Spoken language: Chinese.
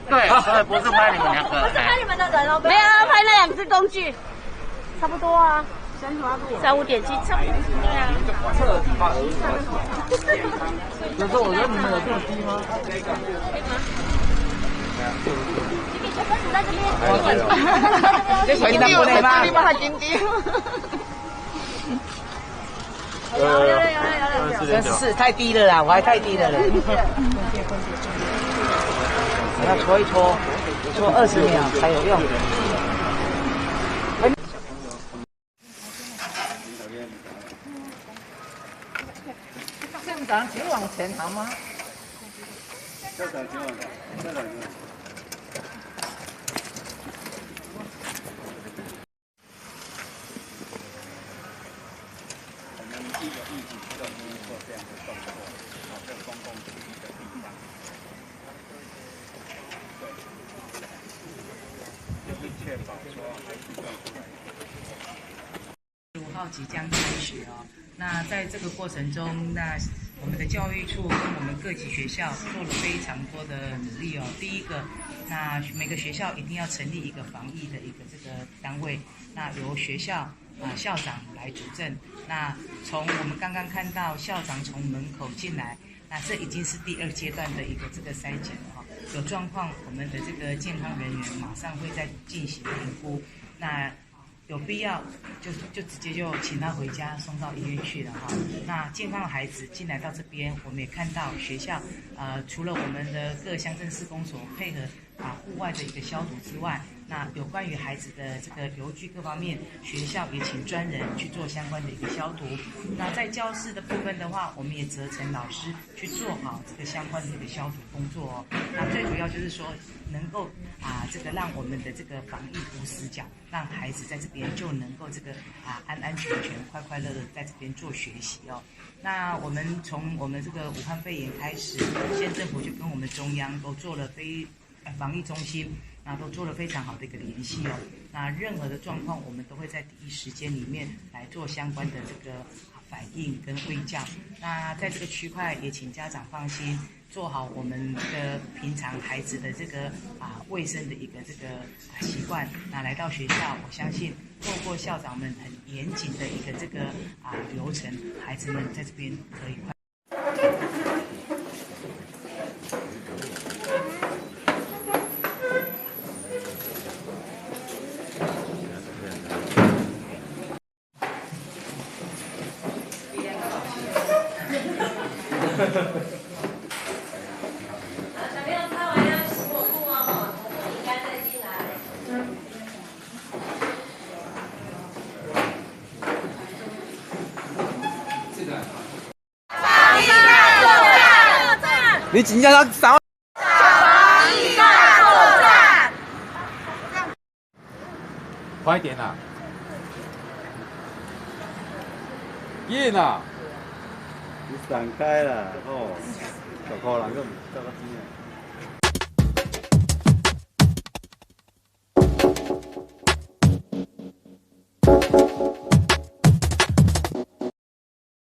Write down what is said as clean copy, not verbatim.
对，所以不是拍你们两个，不是拍你们的人哦，没有啊，拍那2只工具，差不多啊。3、5点7，差不多。对啊。彻底把额可是我觉得你们有这么低吗？可以吗？小分子在这边。这回答不对吗？你把它紧紧。有。真是太低了啦，我还太低了嘞。我要搓一搓，搓20秒才有用。校长，请往前好吗？校长，请往前，校长，我们一个预警就容易做这样的动作，这公共区域的地方，就是确保说孩子做出来。15号即将开学哦，那在这个过程中，那我们的教育处跟我们各级学校做了非常多的努力哦。第一个，那每个学校一定要成立一个防疫的一个这个单位，那由学校校长来主政。那从我们刚刚看到校长从门口进来，那这已经是第2阶段的一个这个筛检了哈。有状况，我们的这个健康人员马上会再进行评估。那有必要就直接就请他回家送到医院去了哈。那健康的孩子进来到这边，我们也看到学校除了我们的各乡镇市公所配合户外的一个消毒之外，那有关于孩子的这个游具各方面，学校也请专人去做相关的一个消毒。那在教室的部分的话，我们也责成老师去做好这个相关的一个消毒工作哦。那最主要就是说能够这个让我们的这个防疫无死角，让孩子在这边就能够这个安安全全、快快乐乐在这边做学习哦。那我们从我们这个武汉肺炎开始，县政府就跟我们中央都做了防疫中心，那都做了非常好的一个联系哦。那任何的状况，我们都会在第一时间里面来做相关的这个反应跟卫教。那在这个区块也请家长放心，做好我们这个平常孩子的这个卫生的一个这个习惯。那来到学校，我相信透过校长们很严谨的一个这个流程，孩子们在这边可以快。小朋友擦完要洗抹布哦，你应该再进来。这个。防疫大作战！你紧张到啥？防疫大作战！快一点啦！耶啦！你闪开了哦，小可人个唔得个边啊！